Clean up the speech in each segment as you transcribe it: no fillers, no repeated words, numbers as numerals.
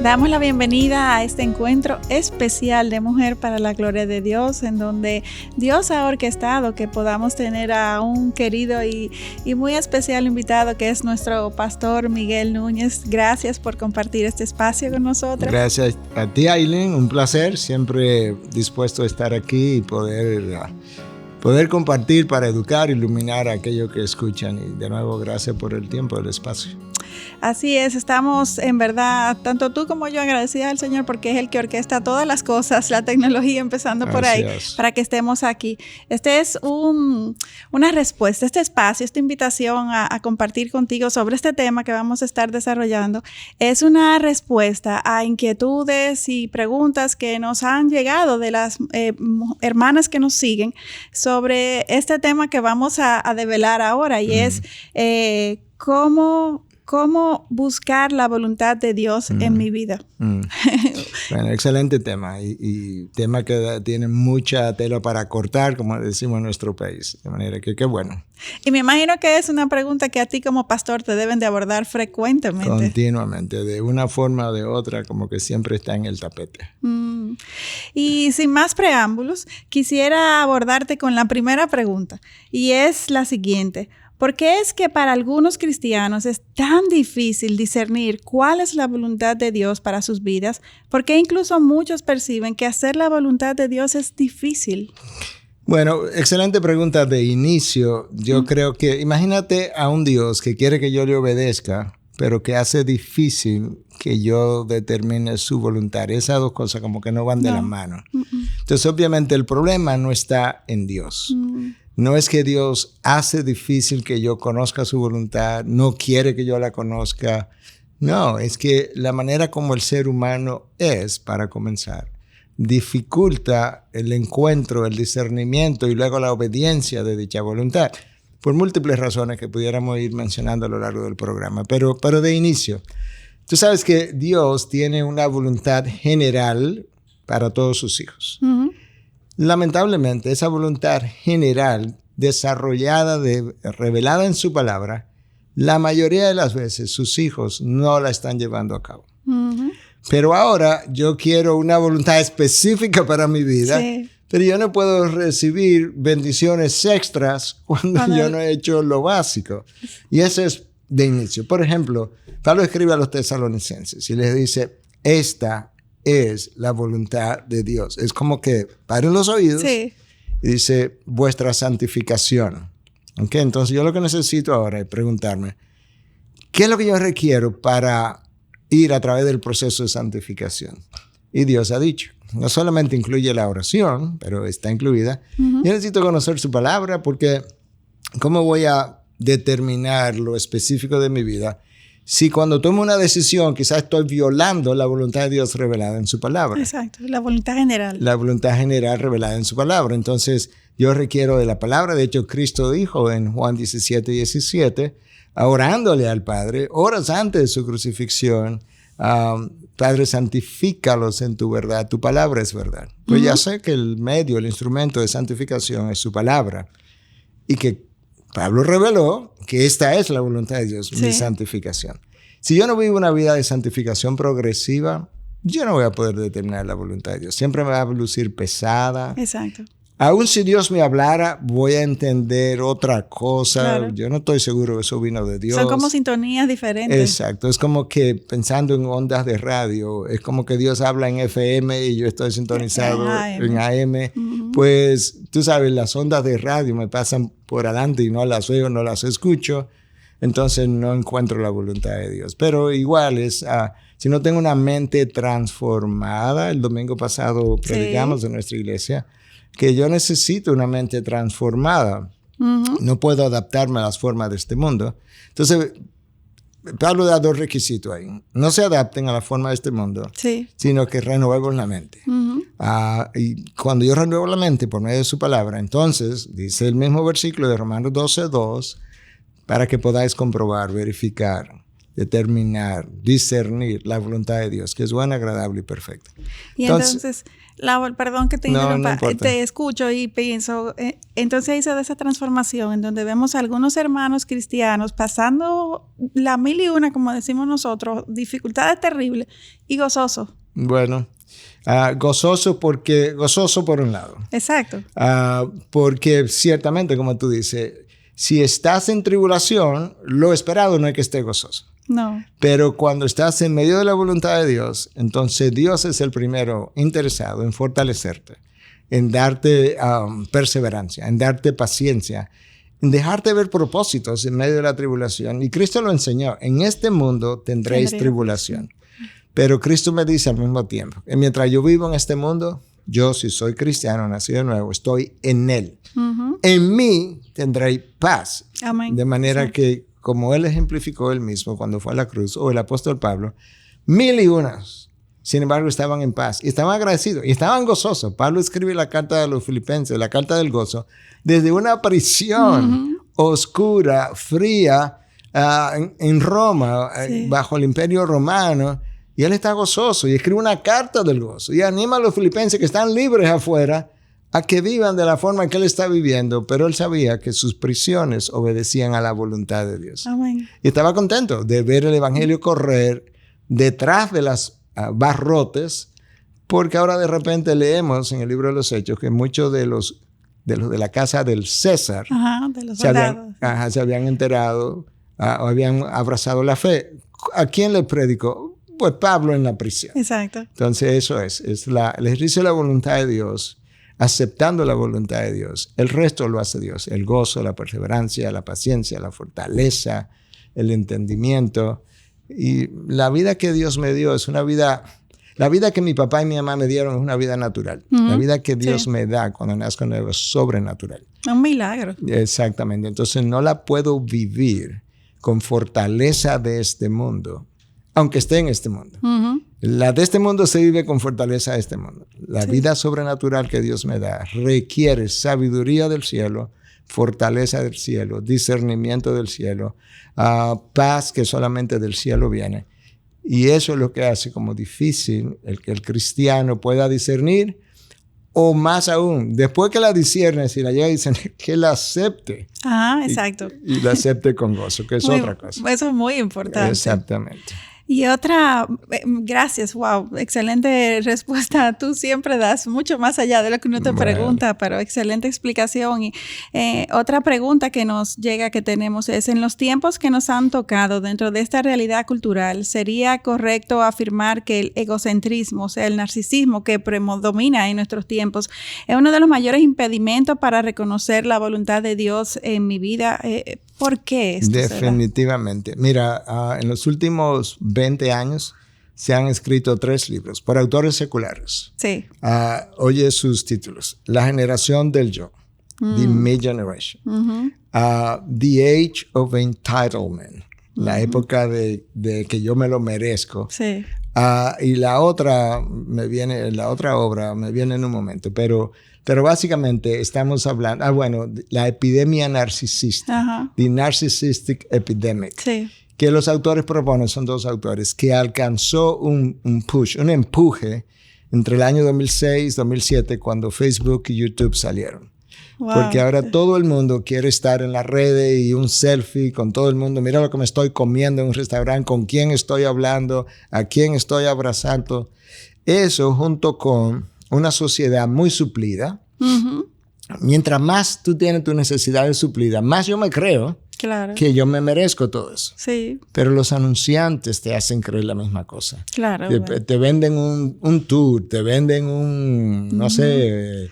Damos la bienvenida a este encuentro especial de Mujer para la Gloria de Dios, en donde Dios ha orquestado que podamos tener a un querido y muy especial invitado que es nuestro pastor Miguel Núñez. Gracias por compartir este espacio con nosotros. Gracias a ti, Aileen, un placer, siempre dispuesto a estar aquí y poder compartir para educar, iluminar a aquellos que escuchan. Y de nuevo, gracias por el tiempo y el espacio. Así es, estamos en verdad, tanto tú como yo, agradecidas al Señor porque es el que orquesta todas las cosas, la tecnología empezando por ahí, para que estemos aquí. Este es una respuesta, este espacio, esta invitación a compartir contigo sobre este tema que vamos a estar desarrollando, es una respuesta a inquietudes y preguntas que nos han llegado de las hermanas que nos siguen sobre este tema que vamos a develar ahora, y es ¿Cómo buscar la voluntad de Dios en mi vida? Bueno, excelente tema y tema que tiene mucha tela para cortar, como decimos en nuestro país. De manera que qué bueno. Y me imagino que es una pregunta que a ti como pastor te deben de abordar frecuentemente. Continuamente, de una forma o de otra, como que siempre está en el tapete. Y sin más preámbulos, quisiera abordarte con la primera pregunta, y es la siguiente. ¿Por qué es que para algunos cristianos es tan difícil discernir cuál es la voluntad de Dios para sus vidas? ¿Por qué incluso muchos perciben que hacer la voluntad de Dios es difícil? Bueno, excelente pregunta de inicio. Yo creo que, imagínate a un Dios que quiere que yo le obedezca, pero que hace difícil que yo determine su voluntad. Esas dos cosas como que no van de la mano. Entonces, obviamente, el problema no está en Dios. No es que Dios hace difícil que yo conozca su voluntad, no quiere que yo la conozca. No, es que la manera como el ser humano es, para comenzar, dificulta el encuentro, el discernimiento y luego la obediencia de dicha voluntad, por múltiples razones que pudiéramos ir mencionando a lo largo del programa. Pero de inicio, tú sabes que Dios tiene una voluntad general para todos sus hijos. Lamentablemente, esa voluntad general, desarrollada, revelada en su palabra, la mayoría de las veces sus hijos no la están llevando a cabo. Pero ahora yo quiero una voluntad específica para mi vida, pero yo no puedo recibir bendiciones extras cuando yo no he hecho lo básico. Y eso es de inicio. Por ejemplo, Pablo escribe a los tesalonicenses y les dice, esta es la voluntad de Dios. Es como que paren los oídos y dice vuestra santificación. ¿Okay? Entonces yo lo que necesito ahora es preguntarme, ¿qué es lo que yo requiero para ir a través del proceso de santificación? Y Dios ha dicho, no solamente incluye la oración, pero está incluida. Yo necesito conocer su palabra porque ¿cómo voy a determinar lo específico de mi vida si cuando tomo una decisión quizás estoy violando la voluntad de Dios revelada en su palabra? Exacto, la voluntad general. La voluntad general revelada en su palabra. Entonces, yo requiero de la palabra. De hecho, Cristo dijo en Juan 17, orándole al Padre, horas antes de su crucifixión, Padre, santifícalos en tu verdad. Tu palabra es verdad. Pues ya sé que el medio, el instrumento de santificación es su palabra. Y que Pablo reveló que esta es la voluntad de Dios, mi santificación. Si yo no vivo una vida de santificación progresiva, yo no voy a poder determinar la voluntad de Dios. Siempre me va a lucir pesada. Exacto. Aún si Dios me hablara, voy a entender otra cosa. Claro. Yo no estoy seguro que eso vino de Dios. Son como sintonías diferentes. Exacto. Es como que pensando en ondas de radio, es como que Dios habla en FM y yo estoy sintonizado en AM. Pues tú sabes, las ondas de radio me pasan por adelante y no las veo, no las escucho. Entonces no encuentro la voluntad de Dios. Pero igual es, si no tengo una mente transformada, el domingo pasado predicamos en nuestra iglesia, que yo necesito una mente transformada. No puedo adaptarme a las formas de este mundo. Entonces, Pablo da dos requisitos ahí. No se adapten a la forma de este mundo, sino que renuevemos la mente. Y cuando yo renuevo la mente por medio de su palabra, entonces, dice el mismo versículo de Romanos 12:2, para que podáis comprobar, verificar, determinar, discernir la voluntad de Dios, que es buena, agradable y perfecta. Y entonces perdón que te interrumpa, te escucho y pienso, entonces hizo de esa transformación en donde vemos a algunos hermanos cristianos pasando la 1001, como decimos nosotros, dificultades terribles y gozosos. Bueno, gozoso por un lado. Exacto. Porque ciertamente, como tú dices, si estás en tribulación, lo esperado no es que estés gozoso. No. Pero cuando estás en medio de la voluntad de Dios, entonces Dios es el primero interesado en fortalecerte, en darte perseverancia, en darte paciencia, en dejarte ver propósitos en medio de la tribulación. Y Cristo lo enseñó, en este mundo tendréis tribulación. Pero Cristo me dice al mismo tiempo, que mientras yo vivo en este mundo, yo si soy cristiano, nacido de nuevo, estoy en Él. En mí tendréis paz. Amén. De manera que, como Él ejemplificó Él mismo cuando fue a la cruz, o el apóstol Pablo, 1001, sin embargo, estaban en paz y estaban agradecidos y estaban gozosos. Pablo escribe la carta de los Filipenses, la carta del gozo, desde una prisión oscura, fría, en Roma, bajo el imperio romano, y él está gozoso y escribe una carta del gozo y anima a los filipenses que están libres afuera a que vivan de la forma en que él está viviendo, pero él sabía que sus prisiones obedecían a la voluntad de Dios. Amén. Y estaba contento de ver el evangelio correr detrás de las barrotes, porque ahora de repente leemos en el libro de los Hechos que muchos de los de la casa del César de los soldados se habían enterado o habían abrazado la fe. ¿A quién le predicó? Pues Pablo en la prisión. Exacto. Entonces eso es el ejercicio de la voluntad de Dios, aceptando la voluntad de Dios. El resto lo hace Dios. El gozo, la perseverancia, la paciencia, la fortaleza, el entendimiento. Y la vida que Dios me dio es una vida... La vida que mi papá y mi mamá me dieron es una vida natural. La vida que Dios me da cuando nazco nuevo es sobrenatural. Un milagro. Exactamente. Entonces no la puedo vivir con fortaleza de este mundo, aunque esté en este mundo. La de este mundo se vive con fortaleza de este mundo. La vida sobrenatural que Dios me da requiere sabiduría del cielo, fortaleza del cielo, discernimiento del cielo, paz que solamente del cielo viene. Y eso es lo que hace como difícil el que el cristiano pueda discernir, o más aún, después que la discierne, si la llega a discernir, que la acepte. Exacto. Y la acepte con gozo, que es otra cosa. Eso es muy importante. Exactamente. Y otra, gracias, wow, excelente respuesta. Tú siempre das mucho más allá de lo que uno te pregunta, pero excelente explicación. Y otra pregunta que nos llega, que tenemos, es: en los tiempos que nos han tocado dentro de esta realidad cultural, ¿sería correcto afirmar que el egocentrismo, o sea, el narcisismo que predomina en nuestros tiempos, es uno de los mayores impedimentos para reconocer la voluntad de Dios en mi vida? ¿Por qué esto? Definitivamente. Mira, en los últimos 20 años se han escrito 3 libros por autores seculares. Sí. Oye sus títulos: La generación del yo, The Me Generation. The Age of Entitlement, la época de que yo me lo merezco. Sí. Y la otra obra me viene en un momento, pero básicamente estamos hablando, la epidemia narcisista, The Narcissistic Epidemic, que los autores proponen, son 2 autores, que alcanzó un empuje entre el año 2006 y 2007, cuando Facebook y YouTube salieron. Wow. Porque ahora todo el mundo quiere estar en las redes y un selfie con todo el mundo. Mira lo que me estoy comiendo en un restaurante, con quién estoy hablando, a quién estoy abrazando. Eso, junto con una sociedad muy suplida. Mientras más tú tienes tus necesidades suplidas, más yo me creo que yo me merezco todo eso. Sí. Pero los anunciantes te hacen creer la misma cosa. Claro. Te venden un tour, te venden no sé...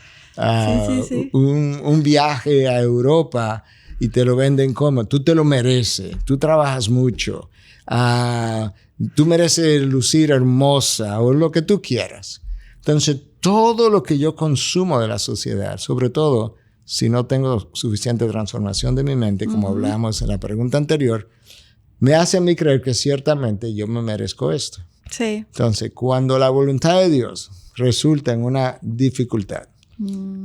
un viaje a Europa, y te lo venden como tú te lo mereces, tú trabajas mucho, tú mereces lucir hermosa o lo que tú quieras. Entonces todo lo que yo consumo de la sociedad, sobre todo si no tengo suficiente transformación de mi mente, como hablábamos en la pregunta anterior, me hace a mí creer que ciertamente yo me merezco esto. Sí. Entonces cuando la voluntad de Dios resulta en una dificultad,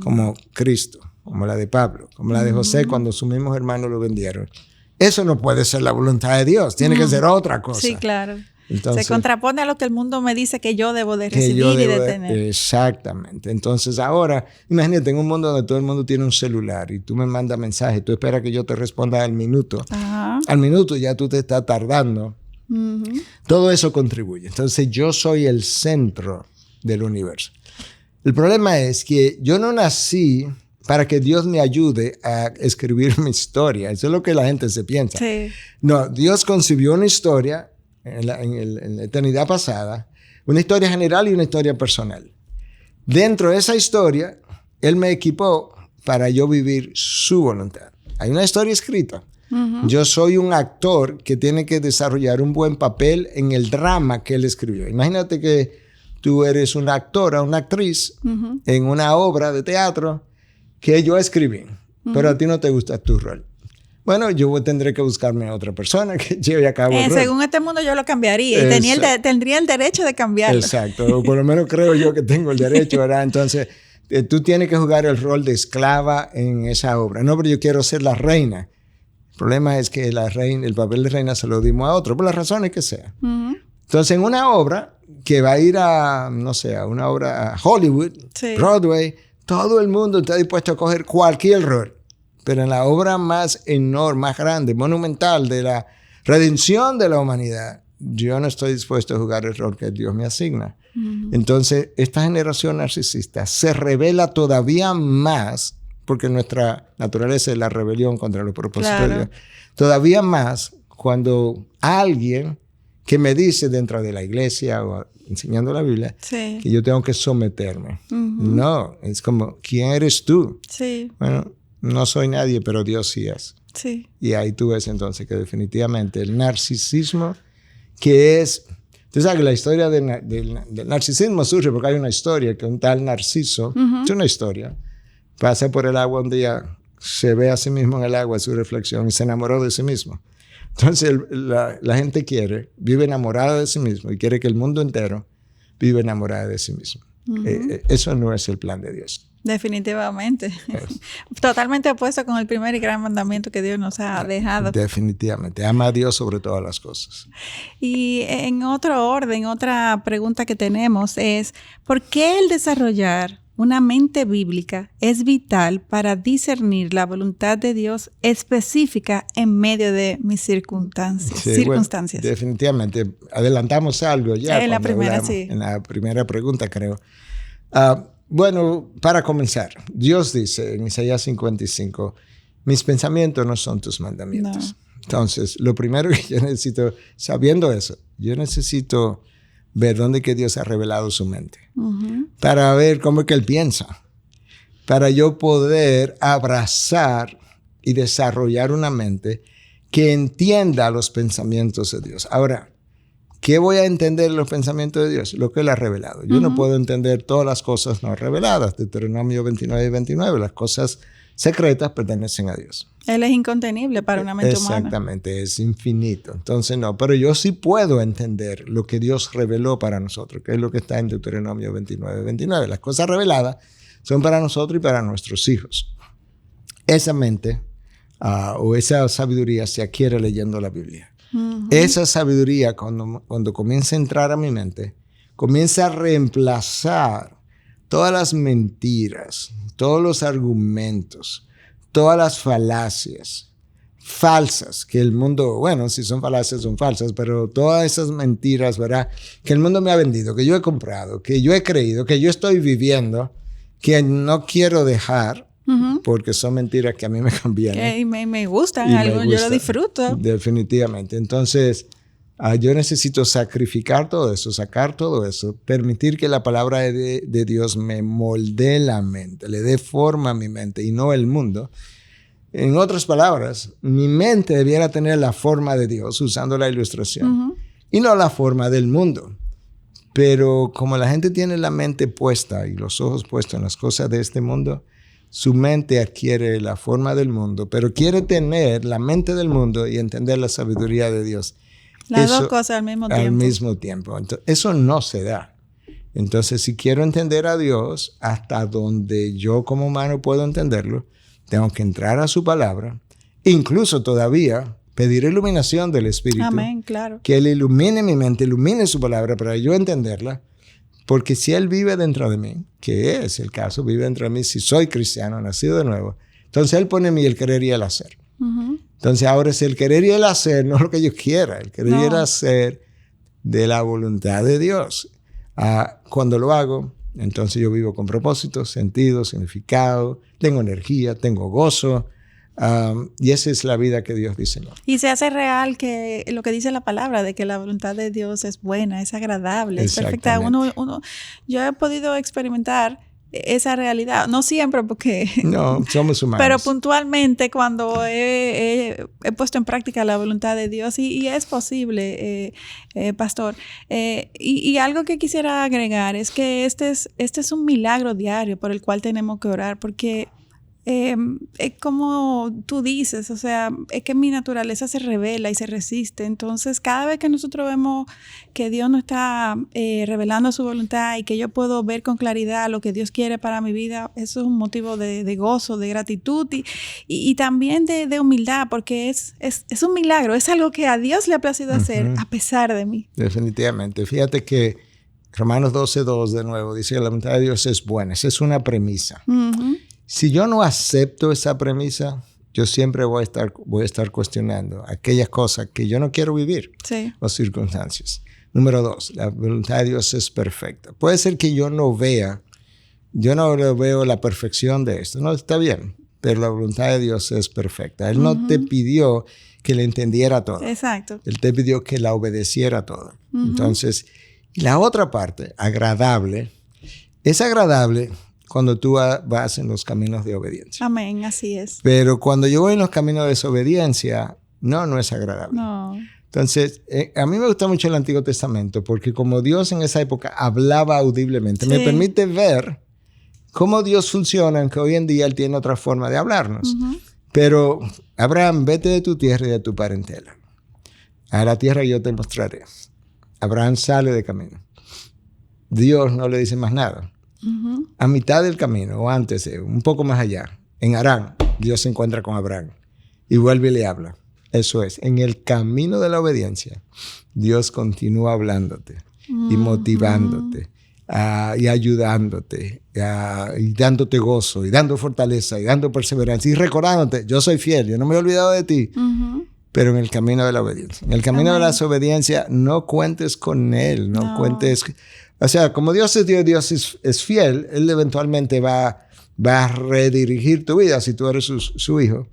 como Cristo, como la de Pablo, como la de José cuando sus mismos hermanos lo vendieron, eso no puede ser la voluntad de Dios, tiene que ser otra cosa. Sí, claro. Entonces, se contrapone a lo que el mundo me dice que yo debo de recibir y de tener. Exactamente. Entonces ahora, imagínate, en un mundo donde todo el mundo tiene un celular y tú me mandas mensajes, tú esperas que yo te responda al minuto. Ajá. Al minuto ya tú te estás tardando. Todo eso contribuye. Entonces yo soy el centro del universo. El problema es que yo no nací para que Dios me ayude a escribir mi historia. Eso es lo que la gente se piensa. Sí. No, Dios concibió una historia en la eternidad pasada, una historia general y una historia personal. Dentro de esa historia, Él me equipó para yo vivir su voluntad. Hay una historia escrita. Yo soy un actor que tiene que desarrollar un buen papel en el drama que Él escribió. Imagínate que tú eres una actora, una actriz en una obra de teatro que yo escribí, pero a ti no te gusta tu rol. Bueno, yo tendré que buscarme a otra persona que lleve a cabo el rol. Según este mundo yo lo cambiaría y tendría el derecho de cambiarlo. Exacto, por lo menos creo yo que tengo el derecho, ¿verdad? Entonces, tú tienes que jugar el rol de esclava en esa obra. No, pero yo quiero ser la reina. El problema es que el papel de reina se lo dimos a otro, por las razones que sea. Entonces, en una obra que va a ir a una obra a Hollywood, Broadway, todo el mundo está dispuesto a coger cualquier rol. Pero en la obra más enorme, más grande, monumental de la redención de la humanidad, yo no estoy dispuesto a jugar el rol que Dios me asigna. Entonces, esta generación narcisista se revela todavía más, porque nuestra naturaleza es la rebelión contra los propósitos de Dios, todavía más cuando alguien que me dice dentro de la iglesia o enseñando la Biblia que yo tengo que someterme. No, es como, ¿quién eres tú? Bueno, no soy nadie, pero Dios sí es. Y ahí tú ves entonces que definitivamente el narcisismo, que es... Tú sabes que la historia del narcisismo surge porque hay una historia que un tal Narciso, es una historia, pasa por el agua un día, se ve a sí mismo en el agua, su reflexión, y se enamoró de sí mismo. Entonces la gente vive enamorada de sí mismo y quiere que el mundo entero vive enamorada de sí mismo. Eso no es el plan de Dios. Definitivamente. Totalmente opuesto con el primer y gran mandamiento que Dios nos ha dejado. Definitivamente. Ama a Dios sobre todas las cosas. Y en otro orden, otra pregunta que tenemos es, ¿por qué el desarrollar una mente bíblica es vital para discernir la voluntad de Dios específica en medio de mis circunstancias? Bueno, definitivamente. Adelantamos algo ya. En la primera, sí. En la primera pregunta, creo. Bueno, para comenzar, Dios dice en Isaías 55, mis pensamientos no son tus mandamientos. No. Entonces, lo primero que yo necesito, sabiendo eso, yo necesito ver dónde que Dios ha revelado su mente. Para ver cómo es que Él piensa. Para yo poder abrazar y desarrollar una mente que entienda los pensamientos de Dios. Ahora, ¿qué voy a entender los pensamientos de Dios? Lo que Él ha revelado. Yo no puedo entender todas las cosas no reveladas. Deuteronomio 29 y 29. Las cosas secretas pertenecen a Dios. Él es incontenible para una mente humana. Exactamente, es infinito. Entonces no, pero yo sí puedo entender lo que Dios reveló para nosotros, que es lo que está en Deuteronomio 29 y 29. Las cosas reveladas son para nosotros y para nuestros hijos. Esa mente o esa sabiduría se adquiere leyendo la Biblia. Esa sabiduría, cuando comienza a entrar a mi mente, comienza a reemplazar todas las mentiras, todos los argumentos, todas las falacias falsas que el mundo, bueno, si son falacias son falsas, pero todas esas mentiras, ¿verdad? Que el mundo me ha vendido, que yo he comprado, que yo he creído, que yo estoy viviendo, que no quiero dejar. Porque son mentiras que a mí me convienen. Y me gustan, yo lo disfruto. Definitivamente. Entonces, yo necesito sacrificar todo eso, sacar todo eso, permitir que la palabra de Dios me moldee la mente, le dé forma a mi mente y no el mundo. En otras palabras, mi mente debiera tener la forma de Dios usando la ilustración y no la forma del mundo. Pero como la gente tiene la mente puesta y los ojos puestos en las cosas de este mundo, su mente adquiere la forma del mundo, pero quiere tener la mente del mundo y entender la sabiduría de Dios. Las dos cosas al mismo tiempo. Entonces, eso no se da. Entonces, si quiero entender a Dios hasta donde yo como humano puedo entenderlo, tengo que entrar a su palabra. Incluso todavía pedir iluminación del Espíritu. Amén, claro. Que Él ilumine mi mente, ilumine su palabra para yo entenderla. Porque si Él vive dentro de mí, que es el caso, vive dentro de mí, si soy cristiano, nacido de nuevo, entonces Él pone en mí el querer y el hacer. Entonces ahora es el querer y el hacer, no es lo que yo quiera, el querer y el hacer de la voluntad de Dios. Cuando lo hago, entonces yo vivo con propósito, sentido, significado, tengo energía, tengo gozo. Y esa es la vida que Dios diseñó. Y se hace real que lo que dice la palabra, de que la voluntad de Dios es buena, es agradable, es perfecta. Yo he podido experimentar esa realidad, no siempre porque... No, somos humanos. Pero puntualmente cuando he puesto en práctica la voluntad de Dios y es posible, pastor. Y algo que quisiera agregar es que este es un milagro diario por el cual tenemos que orar, porque... es como tú dices, o sea, es que mi naturaleza se revela y se resiste. Entonces, cada vez que nosotros vemos que Dios nos está revelando su voluntad y que yo puedo ver con claridad lo que Dios quiere para mi vida, eso es un motivo de gozo, de gratitud y también de humildad, porque es un milagro, es algo que a Dios le ha placido hacer a pesar de mí. Definitivamente. Fíjate que Romanos 12:2 de nuevo dice que la voluntad de Dios es buena. Esa es una premisa. Si yo no acepto esa premisa, yo siempre voy a estar cuestionando aquellas cosas que yo no quiero vivir o circunstancias. Número 2, la voluntad de Dios es perfecta. Puede ser que yo no veo la perfección de esto. No, está bien, pero la voluntad de Dios es perfecta. Él no te pidió que le entendiera todo. Exacto. Él te pidió que la obedeciera todo. Entonces, la otra parte, agradable, es agradable cuando tú vas en los caminos de obediencia. Amén, así es. Pero cuando yo voy en los caminos de desobediencia, no es agradable. No. Entonces, a mí me gusta mucho el Antiguo Testamento porque como Dios en esa época hablaba audiblemente, me permite ver cómo Dios funciona, aunque hoy en día Él tiene otra forma de hablarnos. Pero, Abraham, vete de tu tierra y de tu parentela. A la tierra yo te mostraré. Abraham sale de camino. Dios no le dice más nada. A mitad del camino, o antes, un poco más allá, en Harán, Dios se encuentra con Abraham y vuelve y le habla. Eso es, en el camino de la obediencia, Dios continúa hablándote y motivándote y ayudándote y dándote gozo y dando fortaleza y dando perseverancia y recordándote, yo soy fiel, yo no me he olvidado de ti. Pero en el camino de la obediencia. En el camino de la desobediencia, no cuentes con Él, no cuentes... O sea, como Dios es Dios, Dios es fiel, Él eventualmente va a redirigir tu vida si tú eres su hijo.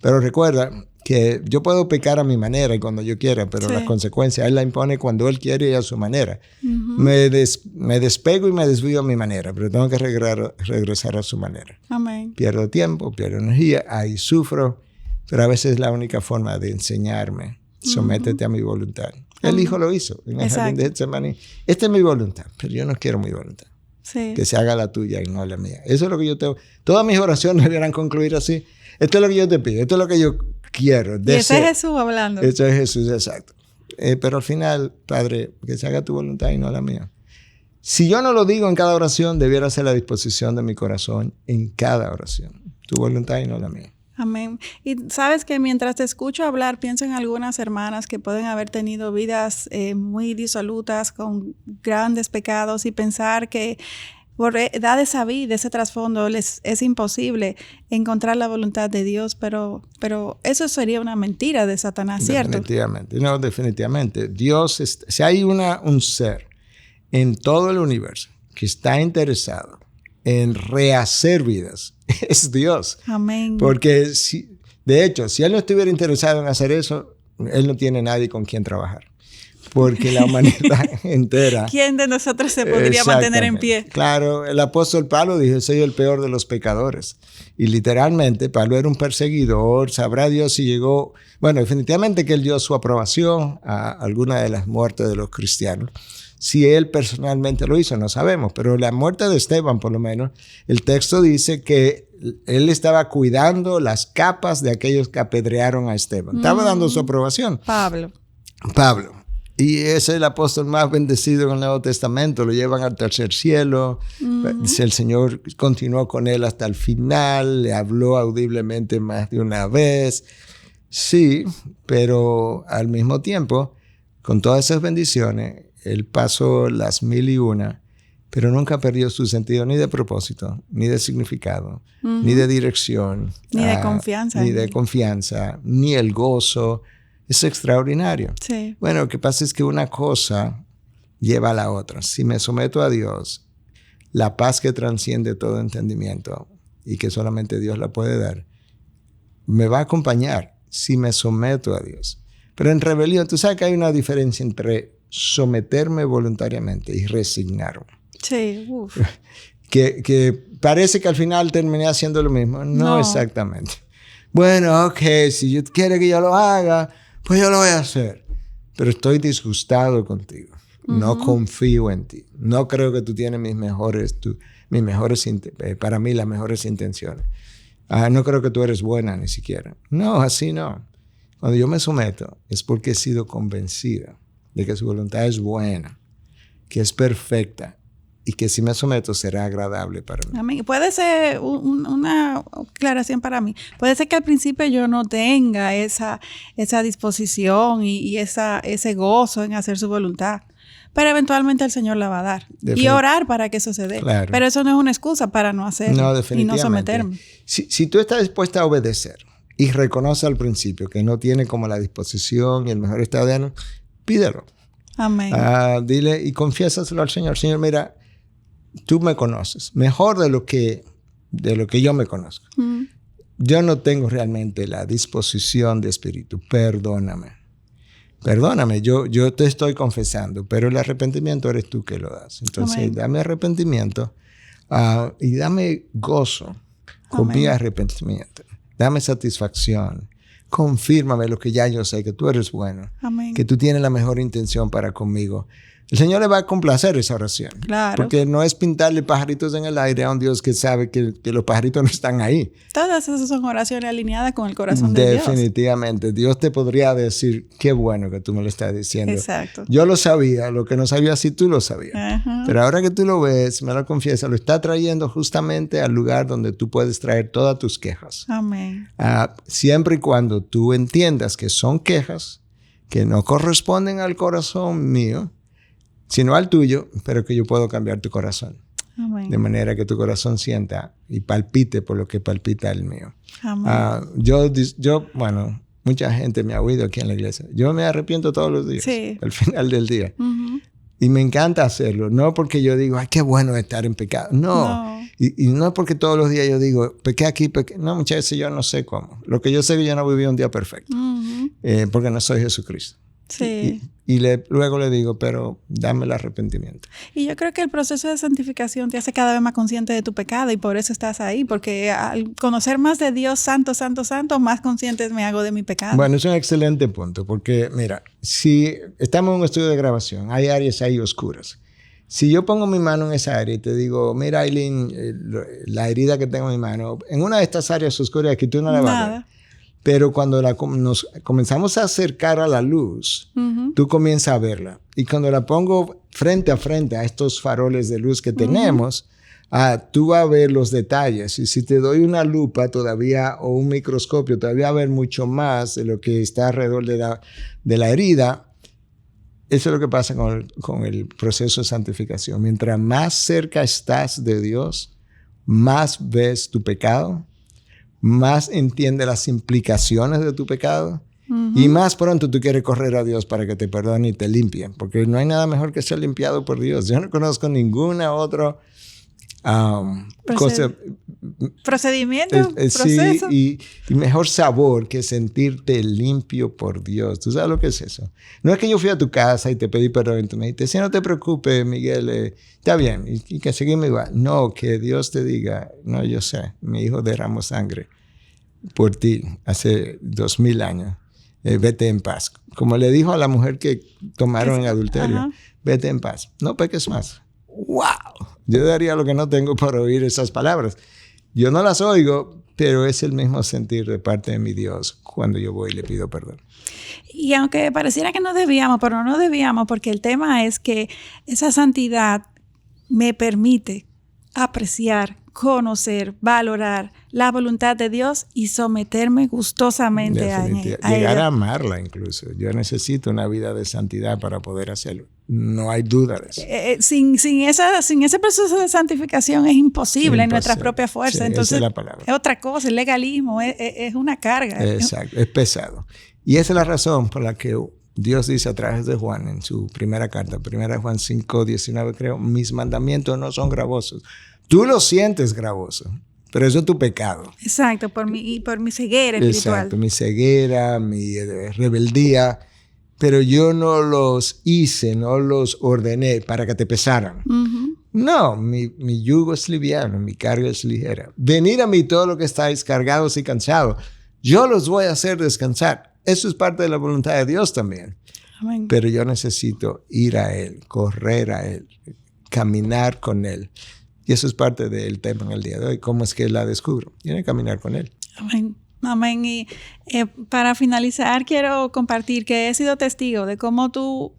Pero recuerda que yo puedo pecar a mi manera y cuando yo quiera, pero las consecuencias Él la impone cuando Él quiere y a su manera. Me despego y me desvío a mi manera, pero tengo que regresar a su manera. Amén. Pierdo tiempo, pierdo energía, ahí sufro, pero a veces es la única forma de enseñarme. Sométete a mi voluntad. El Hijo lo hizo en el jardín de Getsemaní. Esta es mi voluntad, pero yo no quiero mi voluntad. Que se haga la tuya y no la mía. Eso es lo que yo tengo. Todas mis oraciones debieran concluir así. Esto es lo que yo te pido, esto es lo que yo quiero. Y ese es Jesús hablando. Eso es Jesús, exacto. Pero al final, Padre, que se haga tu voluntad y no la mía. Si yo no lo digo en cada oración, debiera ser la disposición de mi corazón en cada oración. Tu voluntad y no la mía. Amén. Y sabes que mientras te escucho hablar, pienso en algunas hermanas que pueden haber tenido vidas muy disolutas, con grandes pecados, y pensar que por edad esa vida, ese trasfondo, les es imposible encontrar la voluntad de Dios, pero eso sería una mentira de Satanás, ¿cierto? Definitivamente. No, definitivamente. Dios, si hay un ser en todo el universo que está interesado en rehacer vidas, es Dios. Amén. Porque, de hecho, si Él no estuviera interesado en hacer eso, Él no tiene nadie con quien trabajar. Porque la humanidad entera... ¿Quién de nosotros se podría mantener en pie? Claro, el apóstol Pablo dijo, soy el peor de los pecadores. Y literalmente, Pablo era un perseguidor, sabrá Dios si llegó... Bueno, definitivamente que Él dio su aprobación a alguna de las muertes de los cristianos. Si Él personalmente lo hizo, no sabemos. Pero la muerte de Esteban, por lo menos, el texto dice que Él estaba cuidando las capas de aquellos que apedrearon a Esteban. Estaba dando su aprobación. Pablo. Y es el apóstol más bendecido en el Nuevo Testamento. Lo llevan al tercer cielo. El Señor continuó con él hasta el final. Le habló audiblemente más de una vez. Sí, pero al mismo tiempo, con todas esas bendiciones, él pasó las 1001, pero nunca perdió su sentido ni de propósito, ni de significado, ni de dirección. Ni de confianza. Ni de confianza, ni el gozo. Es extraordinario. Sí. Bueno, lo que pasa es que una cosa lleva a la otra. Si me someto a Dios, la paz que transciende todo entendimiento y que solamente Dios la puede dar, me va a acompañar si me someto a Dios. Pero en rebelión, tú sabes que hay una diferencia entre someterme voluntariamente y resignarme. Sí, uf. Que parece que al final terminé haciendo lo mismo. No exactamente. Bueno, ok, si Dios quiere que yo lo haga, pues yo lo voy a hacer. Pero estoy disgustado contigo. No confío en ti. No creo que tú tienes para mí las mejores intenciones. No creo que tú eres buena ni siquiera. No, así no. Cuando yo me someto es porque he sido convencido de que su voluntad es buena, que es perfecta y que si me someto será agradable para mí. Amén. Puede ser una aclaración para mí. Puede ser que al principio yo no tenga esa disposición y ese gozo en hacer su voluntad. Pero eventualmente el Señor la va a dar. Y orar para que eso se dé. Claro. Pero eso no es una excusa para no hacerlo y no someterme. Si tú estás dispuesta a obedecer y reconoce al principio que no tiene como la disposición y el mejor estado de ánimo, pídelo. Amén. Dile y confiésaselo al Señor. Señor, mira, tú me conoces mejor de lo que yo me conozco. Yo no tengo realmente la disposición de espíritu. Perdóname, yo te estoy confesando, pero el arrepentimiento eres tú que lo das. Entonces, Amén. Dame arrepentimiento y dame gozo con mi arrepentimiento. Dame satisfacción. Confírmame lo que ya yo sé, que tú eres bueno. Amén. Que tú tienes la mejor intención para conmigo. El Señor le va a complacer esa oración. Claro. Porque no es pintarle pajaritos en el aire a un Dios que sabe que los pajaritos no están ahí. Todas esas son oraciones alineadas con el corazón de Dios. Definitivamente. Dios te podría decir, qué bueno que tú me lo estás diciendo. Exacto. Yo lo sabía, lo que no sabía sí tú lo sabías. Uh-huh. Pero ahora que tú lo ves, me lo confiesas, lo está trayendo justamente al lugar donde tú puedes traer todas tus quejas. Amén. Siempre y cuando tú entiendas que son quejas que no corresponden al corazón mío, sino al tuyo, pero que yo puedo cambiar tu corazón. Amén. De manera que tu corazón sienta y palpite por lo que palpita el mío. Amén. Bueno, mucha gente me ha oído aquí en la iglesia. Yo me arrepiento todos los días, sí. Al final del día. Uh-huh. Y me encanta hacerlo. No porque yo digo, ay, qué bueno estar en pecado. No. Y no porque todos los días yo digo, pequé aquí, pequé. No, muchas veces yo no sé cómo. Lo que yo sé es que yo no viví un día perfecto. Uh-huh. Porque no soy Jesucristo. Sí. Y luego le digo, pero dame el arrepentimiento. Y yo creo que el proceso de santificación te hace cada vez más consciente de tu pecado y por eso estás ahí, porque al conocer más de Dios santo, santo, santo, más consciente me hago de mi pecado. Bueno, es un excelente punto, porque mira, si estamos en un estudio de grabación, hay áreas ahí oscuras. Si yo pongo mi mano en esa área y te digo, mira, Aileen, la herida que tengo en mi mano, en una de estas áreas oscuras aquí tú no la vas a ver. Pero cuando nos comenzamos a acercar a la luz, uh-huh. Tú comienzas a verla. Y cuando la pongo frente a estos faroles de luz que tenemos, tú vas a ver los detalles. Y si te doy una lupa todavía o un microscopio, todavía va a ver mucho más de lo que está alrededor de la herida. Eso es lo que pasa con el proceso de santificación. Mientras más cerca estás de Dios, más ves tu pecado, más entiende las implicaciones de tu pecado, uh-huh. Y más pronto tú quieres correr a Dios para que te perdone y te limpie, porque no hay nada mejor que ser limpiado por Dios. Yo no conozco ninguna otra cosa. Procedimiento, proceso. Sí, y mejor sabor que sentirte limpio por Dios. ¿Tú sabes lo que es eso? No es que yo fui a tu casa y te pedí perdón y tú me dijiste, sí, no te preocupes, Miguel, está bien, y que seguimos igual. No, que Dios te diga, no, yo sé, mi hijo derramó sangre por ti hace 2000 años. Vete en paz. Como le dijo a la mujer que tomaron en adulterio, uh-huh. Vete en paz, no peques más. ¡Wow! Yo daría lo que no tengo para oír esas palabras. Yo no las oigo, pero es el mismo sentir de parte de mi Dios cuando yo voy y le pido perdón. Y aunque pareciera que no debíamos, pero no debíamos, porque el tema es que esa santidad me permite apreciar, conocer, valorar la voluntad de Dios y someterme gustosamente a ella. Llegar a amarla incluso. Yo necesito una vida de santidad para poder hacerlo. No hay duda de eso. Sin ese proceso de santificación es imposible en nuestra propia fuerza. Sí, entonces, esa es la palabra. Es otra cosa, el legalismo es una carga. Exacto, es pesado. Y esa es la razón por la que Dios dice a través de Juan en su primera carta, 1 Juan 5:19 creo, mis mandamientos no son gravosos. Tú lo sientes gravoso, pero eso es tu pecado. Exacto, por mi ceguera espiritual. Exacto, mi ceguera, mi rebeldía. Pero yo no los hice, no los ordené para que te pesaran. Uh-huh. No, mi yugo es liviano, mi carga es ligera. Venid a mí todos los que estáis cargados y cansados. Yo los voy a hacer descansar. Eso es parte de la voluntad de Dios también. Amén. Pero yo necesito ir a Él, correr a Él, caminar con Él. Y eso es parte del tema en el día de hoy. ¿Cómo es que la descubro? Tiene que caminar con Él. Amén. Amén. Y para finalizar, quiero compartir que he sido testigo de cómo tu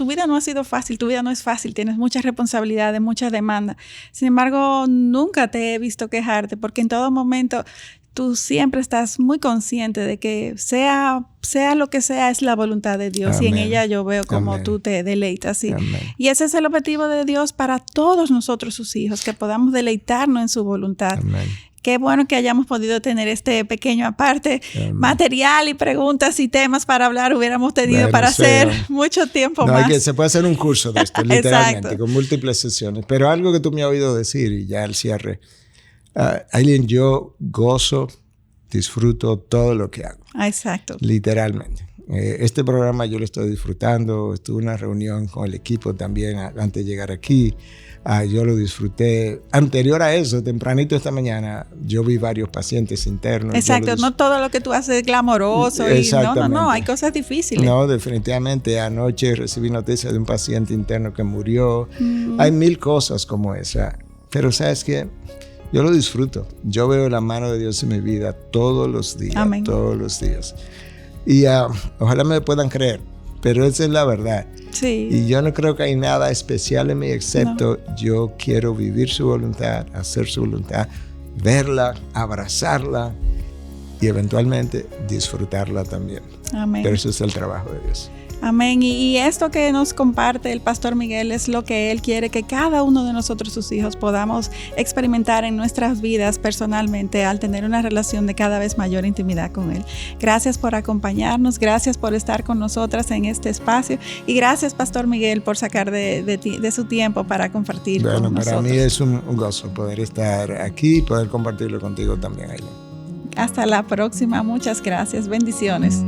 vida no ha sido fácil, tu vida no es fácil, tienes muchas responsabilidades, muchas demandas. Sin embargo, nunca te he visto quejarte, porque en todo momento tú siempre estás muy consciente de que sea lo que sea, es la voluntad de Dios. Amén. Y en ella yo veo cómo Amén. Tú te deleitas. ¿Sí? Y ese es el objetivo de Dios para todos nosotros, sus hijos, que podamos deleitarnos en su voluntad. Amén. Qué bueno que hayamos podido tener este pequeño aparte. Amén. Material y preguntas y temas para hablar hubiéramos tenido para hacer mucho tiempo más. Se puede hacer un curso de esto, literalmente, con múltiples sesiones. Pero algo que tú me has oído decir, y ya al cierre, Aileen, yo gozo, disfruto todo lo que hago. Exacto. Literalmente. Este programa yo lo estoy disfrutando. Estuve en una reunión con el equipo también antes de llegar aquí. Yo lo disfruté. Anterior a eso, tempranito esta mañana, yo vi varios pacientes internos. Exacto, no todo lo que tú haces es glamoroso. No, hay cosas difíciles. No, definitivamente. Anoche recibí noticias de un paciente interno que murió. Hay 1000 cosas como esa. Pero ¿sabes qué? Yo lo disfruto. Yo veo la mano de Dios en mi vida todos los días. Amén. Todos los días. Y ojalá me puedan creer, pero esa es la verdad. Sí. Y yo no creo que hay nada especial en mí, excepto yo quiero vivir su voluntad, hacer su voluntad, verla, abrazarla y eventualmente disfrutarla también. Amén. Pero eso es el trabajo de Dios. Amén. Y esto que nos comparte el Pastor Miguel es lo que él quiere que cada uno de nosotros, sus hijos, podamos experimentar en nuestras vidas personalmente al tener una relación de cada vez mayor intimidad con él. Gracias por acompañarnos, gracias por estar con nosotras en este espacio y gracias, Pastor Miguel, por sacar de su tiempo para compartir con nosotros. Para mí es un gozo poder estar aquí y poder compartirlo contigo también, Aileen. Hasta la próxima. Muchas gracias. Bendiciones.